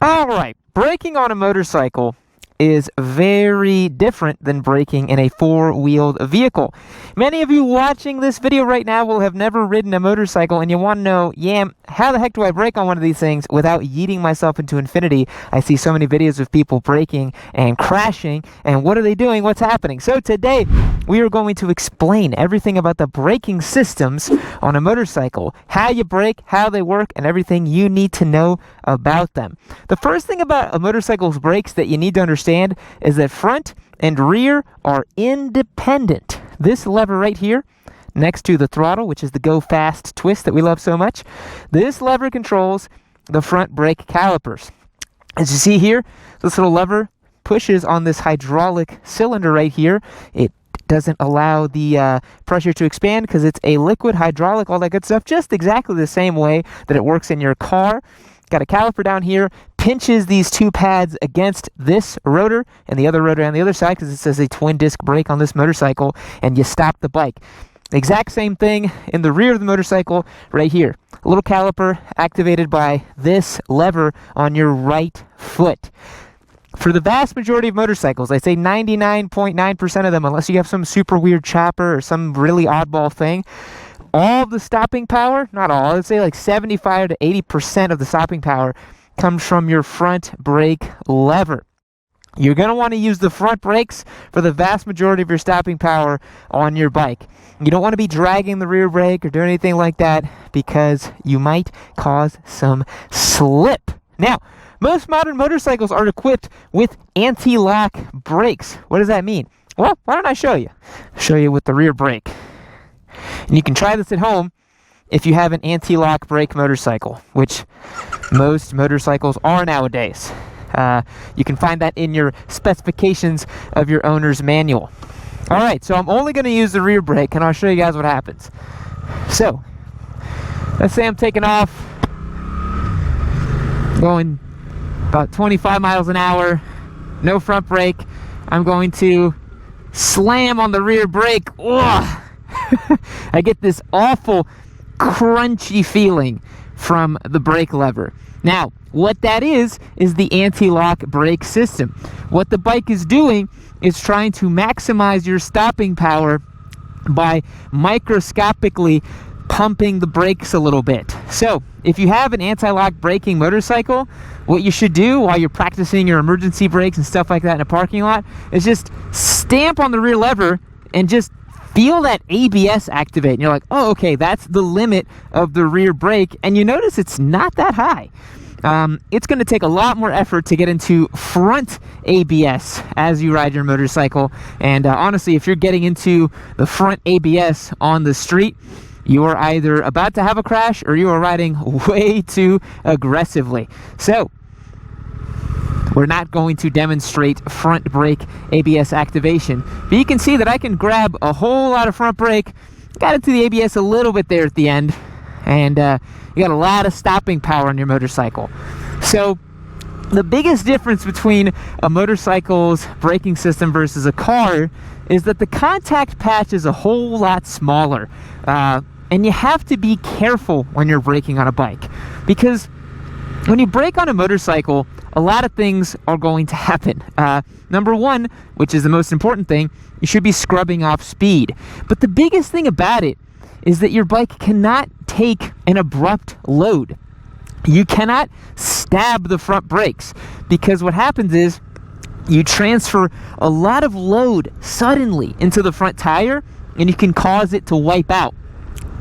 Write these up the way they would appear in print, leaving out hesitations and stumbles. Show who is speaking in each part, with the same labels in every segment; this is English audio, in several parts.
Speaker 1: All right, braking on a motorcycle is very different than braking in a four-wheeled vehicle. Many of you watching this video right now will have never ridden a motorcycle, and you want to know, how the heck do I brake on one of these things without yeeting myself into infinity? I see so many videos of people braking and crashing, and what are they doing? What's happening? So today, we are going to explain everything about the braking systems on a motorcycle, how you brake, how they work, and everything you need to know about them. The first thing about a motorcycle's brakes that you need to understand is that front and rear are independent. This lever right here, next to the throttle, which is the go fast twist that we love so much, this lever controls the front brake calipers. As you see here, this little lever pushes on this hydraulic cylinder right here. It doesn't allow the pressure to expand because it's a liquid, hydraulic, all that good stuff, just exactly the same way that it works in your car. Got a caliper down here, pinches these two pads against this rotor and the other rotor on the other side because it says a twin disc brake on this motorcycle, and you stop the bike. Exact same thing in the rear of the motorcycle right here. A little caliper activated by this lever on your right foot. For the vast majority of motorcycles, I say 99.9% of them, unless you have some super weird chopper or some really oddball thing, all of the stopping power, not all, I'd say like 75 to 80% of the stopping power comes from your front brake lever. You're going to want to use the front brakes for the vast majority of your stopping power on your bike. You don't want to be dragging the rear brake or doing anything like that because you might cause some slip. Now, most modern motorcycles are equipped with anti-lock brakes. What does that mean? Well, why don't I show you? Show you with the rear brake. And you can try this at home if you have an anti-lock brake motorcycle, which most motorcycles are nowadays. You can find that in your specifications of your owner's manual. All right, so I'm only going to use the rear brake, and I'll show you guys what happens. So, let's say I'm taking off, going about 25 miles an hour, no front brake. I'm going to slam on the rear brake. Ugh! I get this awful crunchy feeling from the brake lever. Now, what that is the anti-lock brake system. What the bike is doing is trying to maximize your stopping power by microscopically pumping the brakes a little bit. So, if you have an anti-lock braking motorcycle, what you should do while you're practicing your emergency brakes and stuff like that in a parking lot is just stamp on the rear lever and just feel that ABS activate, and you're like, oh, okay, that's the limit of the rear brake, and you notice it's not that high. It's going to take a lot more effort to get into front ABS as you ride your motorcycle, and honestly, if you're getting into the front ABS on the street, you are either about to have a crash or you are riding way too aggressively. So, we're not going to demonstrate front brake ABS activation, but you can see that I can grab a whole lot of front brake, got into the ABS a little bit there at the end, and you got a lot of stopping power on your motorcycle. So the biggest difference between a motorcycle's braking system versus a car is that the contact patch is a whole lot smaller, and you have to be careful when you're braking on a bike, because when you brake on a motorcycle, a lot of things are going to happen. Number one, which is the most important thing, you should be scrubbing off speed. But the biggest thing about it is that your bike cannot take an abrupt load. You cannot stab the front brakes, because what happens is you transfer a lot of load suddenly into the front tire, and you can cause it to wipe out,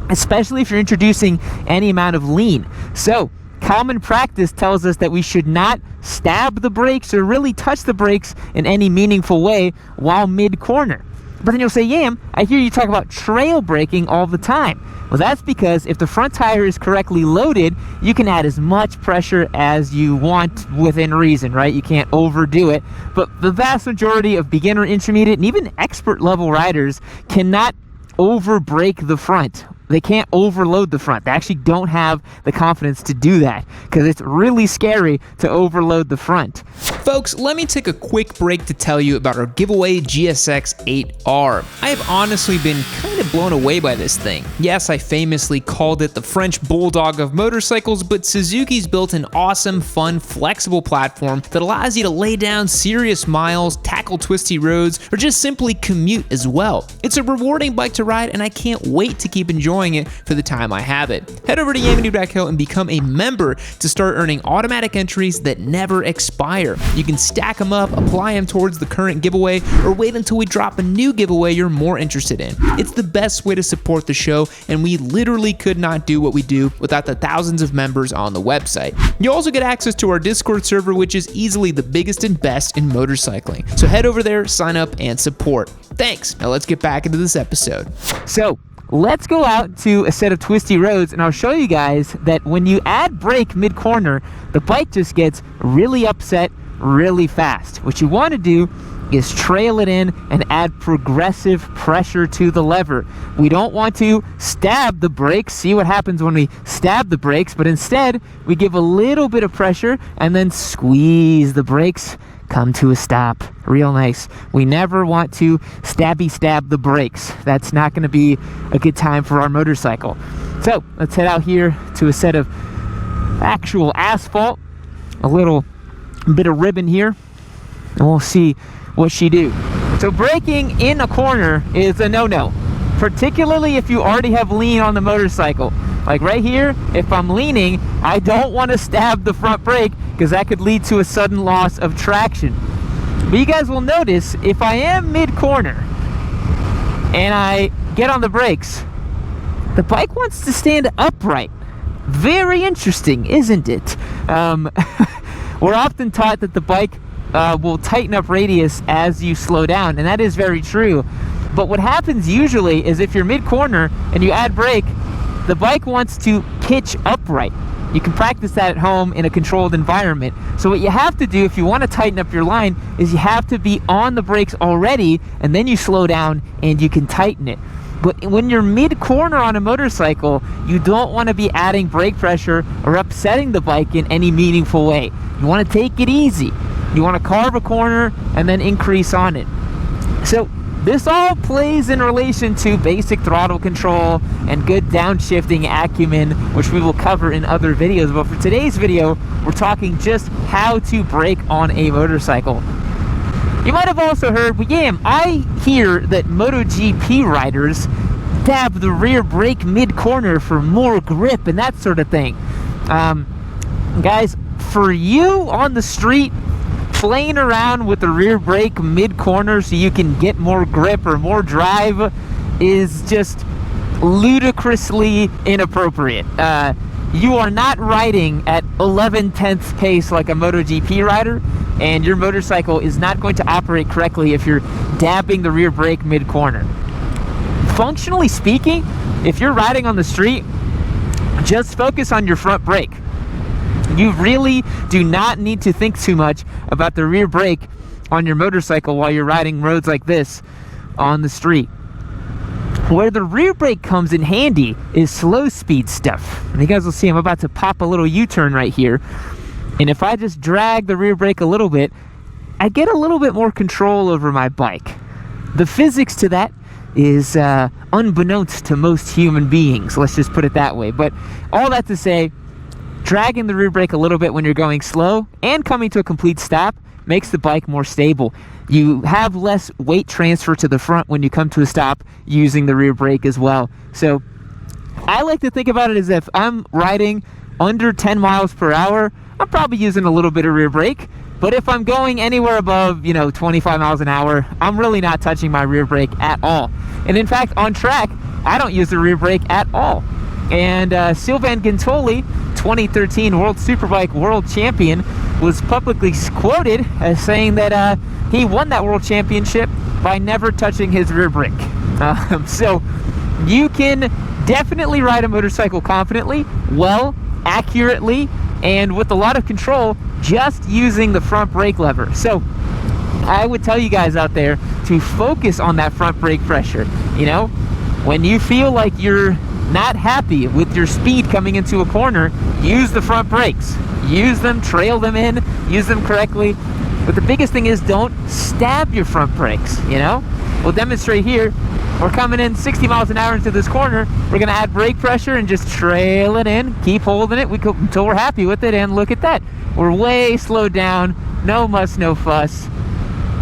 Speaker 1: especially if you're introducing any amount of lean. So, common practice tells us that we should not stab the brakes or really touch the brakes in any meaningful way while mid-corner. But then you'll say, Yam, I hear you talk about trail braking all the time. Well, that's because if the front tire is correctly loaded, you can add as much pressure as you want within reason, right? You can't overdo it. But the vast majority of beginner, intermediate, and even expert level riders cannot over-brake the front. They can't overload the front. They actually don't have the confidence to do that because it's really scary to overload the front.
Speaker 2: Folks, let me take a quick break to tell you about our giveaway GSX 8R. I have honestly been kind of blown away by this thing. Yes, I famously called it the French bulldog of motorcycles, but Suzuki's built an awesome, fun, flexible platform that allows you to lay down serious miles, tackle twisty roads, or just simply commute as well. It's a rewarding bike to ride, and I can't wait to keep enjoying it for the time I have it. Head over to yamanoob.co and become a member to start earning automatic entries that never expire. You can stack them up, apply them towards the current giveaway, or wait until we drop a new giveaway you're more interested in. It's the best way to support the show, and we literally could not do what we do without the thousands of members on the website. You also get access to our Discord server, which is easily the biggest and best in motorcycling. So head over there, sign up, and support. Thanks. Now let's get back into this episode.
Speaker 1: So let's go out to a set of twisty roads, and I'll show you guys that when you add brake mid-corner, the bike just gets really upset really fast. What you want to do is trail it in and add progressive pressure to the lever. We don't want to stab the brakes, see what happens when we stab the brakes, but instead we give a little bit of pressure and then squeeze the brakes, come to a stop. Real nice. We never want to stabby stab the brakes. That's not going to be a good time for our motorcycle. So let's head out here to a set of actual asphalt, a little bit of ribbon here, and we'll see what she do. So braking in a corner is a no-no, particularly if you already have lean on the motorcycle. Like right here, if I'm leaning, I don't want to stab the front brake because that could lead to a sudden loss of traction. But you guys will notice if I am mid-corner and I get on the brakes, the bike wants to stand upright. Very interesting, isn't it? We're often taught that the bike will tighten up radius as you slow down, and that is very true. But what happens usually is if you're mid-corner and you add brake, the bike wants to pitch upright. You can practice that at home in a controlled environment. So what you have to do if you want to tighten up your line is you have to be on the brakes already, and then you slow down and you can tighten it. But when you're mid-corner on a motorcycle, you don't want to be adding brake pressure or upsetting the bike in any meaningful way. You want to take it easy. You want to carve a corner and then increase on it. So this all plays in relation to basic throttle control and good downshifting acumen, which we will cover in other videos. But for today's video, we're talking just how to brake on a motorcycle. You might have also heard, well, yeah, I hear that MotoGP riders dab the rear brake mid-corner for more grip and that sort of thing. Guys, for you on the street, playing around with the rear brake mid-corner so you can get more grip or more drive is just ludicrously inappropriate. You are not riding at 11/10 pace like a MotoGP rider, and your motorcycle is not going to operate correctly if you're dabbing the rear brake mid-corner. Functionally speaking, if you're riding on the street, just focus on your front brake. You really do not need to think too much about the rear brake on your motorcycle while you're riding roads like this on the street. Where the rear brake comes in handy is slow speed stuff. And you guys will see I'm about to pop a little U-turn right here. And if I just drag the rear brake a little bit, I get a little bit more control over my bike. The physics to that is unbeknownst to most human beings. Let's just put it that way. But all that to say, dragging the rear brake a little bit when you're going slow and coming to a complete stop makes the bike more stable. You have less weight transfer to the front when you come to a stop using the rear brake as well. So I like to think about it as if I'm riding under 10 miles per hour, I'm probably using a little bit of rear brake. But if I'm going anywhere above, 25 miles an hour, I'm really not touching my rear brake at all. And in fact, on track, I don't use the rear brake at all. And Sylvain Guintoli, 2013 World Superbike World Champion, was publicly quoted as saying that he won that World Championship by never touching his rear brake. So you can definitely ride a motorcycle confidently, well, accurately, and with a lot of control just using the front brake lever. So I would tell you guys out there to focus on that front brake pressure. When you feel like you're not happy with your speed coming into a corner, use the front brakes. Use them, trail them in, use them correctly. But the biggest thing is don't stab your front brakes, you know? We'll demonstrate here. We're coming in 60 miles an hour into this corner. We're gonna add brake pressure and just trail it in, keep holding it until we're happy with it, and look at that. We're way slowed down, no muss, no fuss,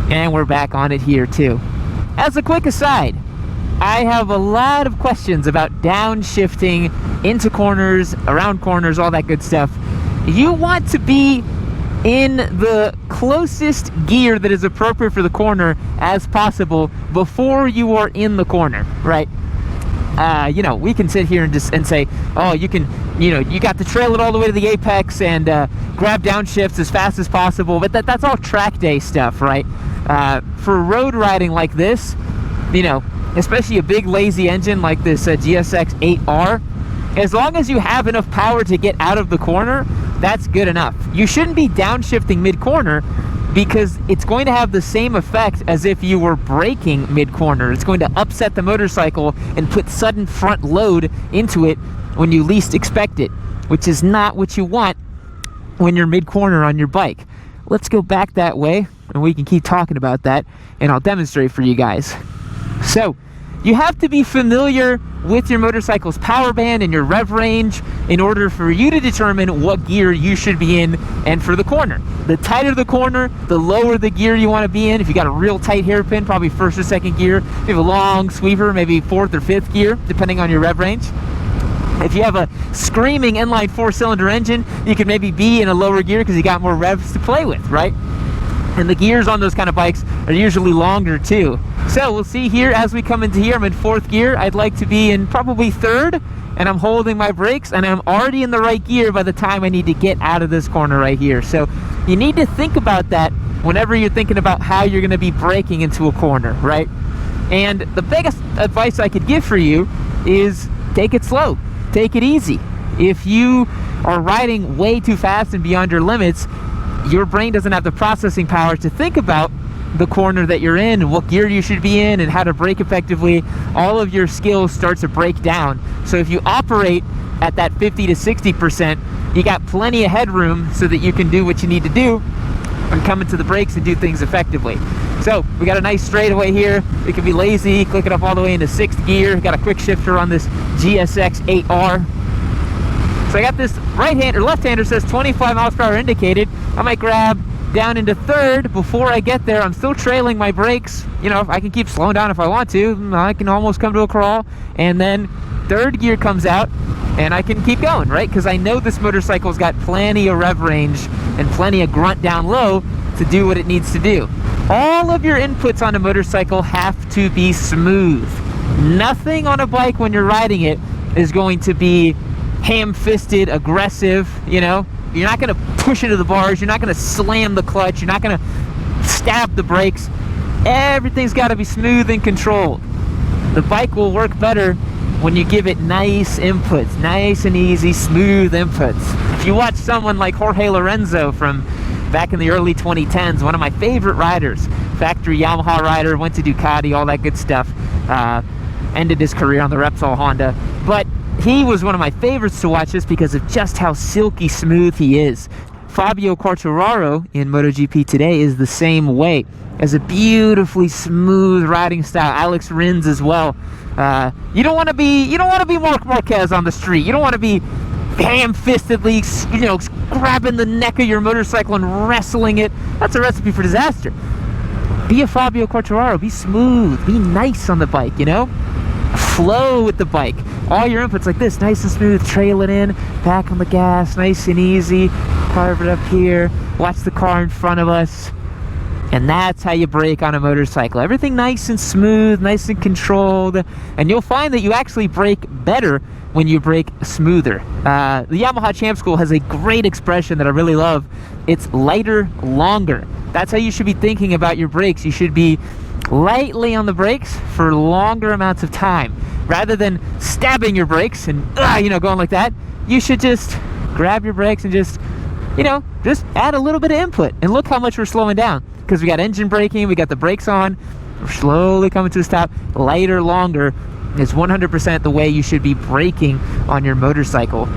Speaker 1: and we're back on it here too. As a quick aside, I have a lot of questions about downshifting into corners, around corners, all that good stuff. You want to be in the closest gear that is appropriate for the corner as possible before you are in the corner, right? You know, we can sit here and say, oh, you got to trail it all the way to the apex and grab downshifts as fast as possible, but that's all track day stuff, right? For road riding like this, you know, especially a big lazy engine like this GSX 8R, as long as you have enough power to get out of the corner, that's good enough. You shouldn't be downshifting mid-corner because it's going to have the same effect as if you were braking mid-corner. It's going to upset the motorcycle and put sudden front load into it when you least expect it, which is not what you want when you're mid-corner on your bike. Let's go back that way and we can keep talking about that, and I'll demonstrate for you guys. So, you have to be familiar with your motorcycle's power band and your rev range in order for you to determine what gear you should be in and for the corner. The tighter the corner, the lower the gear you want to be in. If you got a real tight hairpin, probably first or second gear. If you have a long sweeper, maybe fourth or fifth gear, depending on your rev range. If you have a screaming inline 4-cylinder engine, you could maybe be in a lower gear because you got more revs to play with, right? And the gears on those kind of bikes are usually longer too. So we'll see here as we come into here, I'm in fourth gear. I'd like to be in probably third, and I'm holding my brakes, and I'm already in the right gear by the time I need to get out of this corner right here. So you need to think about that whenever you're thinking about how you're gonna be braking into a corner, right? And the biggest advice I could give for you is take it slow, take it easy. If you are riding way too fast and beyond your limits, your brain doesn't have the processing power to think about the corner that you're in and what gear you should be in and how to brake effectively. All of your skills start to break down. So if you operate at that 50 to 60%, you got plenty of headroom so that you can do what you need to do and come into the brakes and do things effectively. So we got a nice straightaway here. We can be lazy, click it up all the way into sixth gear. Got a quick shifter on this GSX 8R. So I got this left-hander says 25 miles per hour indicated. I might grab down into third before I get there. I'm still trailing my brakes. You know, I can keep slowing down if I want to. I can almost come to a crawl. And then third gear comes out and I can keep going, right? Because I know this motorcycle's got plenty of rev range and plenty of grunt down low to do what it needs to do. All of your inputs on a motorcycle have to be smooth. Nothing on a bike when you're riding it is going to be ham-fisted, aggressive, you know? You're not going to push into the bars. You're not going to slam the clutch. You're not going to stab the brakes. Everything's got to be smooth and controlled. The bike will work better when you give it nice inputs, nice and easy, smooth inputs. If you watch someone like Jorge Lorenzo from back in the early 2010s, one of my favorite riders, factory Yamaha rider, went to Ducati, all that good stuff, ended his career on the Repsol Honda, but he was one of my favorites to watch just because of just how silky smooth he is. Fabio Quartararo in MotoGP today is the same way. Has a beautifully smooth riding style. Alex Rins as well. You don't want to be Marc Marquez on the street. You don't want to be ham-fistedly, you know, grabbing the neck of your motorcycle and wrestling it. That's a recipe for disaster. Be a Fabio Quartararo. Be smooth. Be nice on the bike, you know? Flow with the bike. All your inputs like this, nice and smooth, trail it in, back on the gas, nice and easy, carve it up here, watch the car in front of us, and that's how you brake on a motorcycle. Everything nice and smooth, nice and controlled, and you'll find that you actually brake better when you brake smoother. The Yamaha Champ School has a great expression that I really love. It's lighter, longer. That's how you should be thinking about your brakes. You should be lightly on the brakes for longer amounts of time. Rather than stabbing your brakes and, you know, going like that, you should just grab your brakes and just, you know, just add a little bit of input. And look how much we're slowing down. Because we got engine braking, we got the brakes on, we're slowly coming to a stop. Lighter, longer is 100% the way you should be braking on your motorcycle.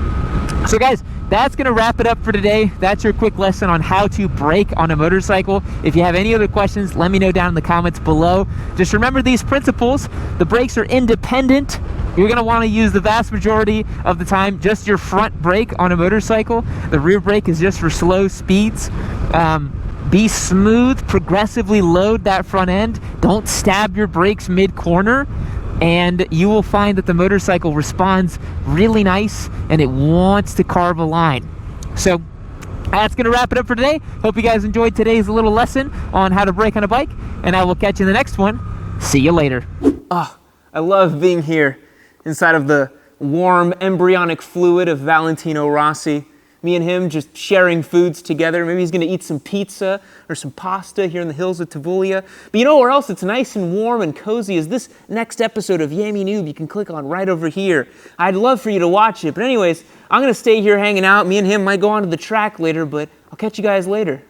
Speaker 1: So guys, that's going to wrap it up for today. That's your quick lesson on how to brake on a motorcycle. If you have any other questions, let me know down in the comments below. Just remember these principles. The brakes are independent. You're going to want to use the vast majority of the time just your front brake on a motorcycle. The rear brake is just for slow speeds. Be smooth, progressively load that front end. Don't stab your brakes mid-corner, and you will find that the motorcycle responds really nice and it wants to carve a line. So that's going to wrap it up for today. Hope you guys enjoyed today's little lesson on how to brake on a bike, and I will catch you in the next one. See you later.
Speaker 3: Oh, I love being here inside of the warm embryonic fluid of Valentino Rossi. Me and him just sharing foods together. Maybe he's going to eat some pizza or some pasta here in the hills of Tavullia. But you know where else it's nice and warm and cozy is this next episode of Yami Noob. You can click on right over here. I'd love for you to watch it. But anyways, I'm going to stay here hanging out. Me and him might go onto the track later, but I'll catch you guys later.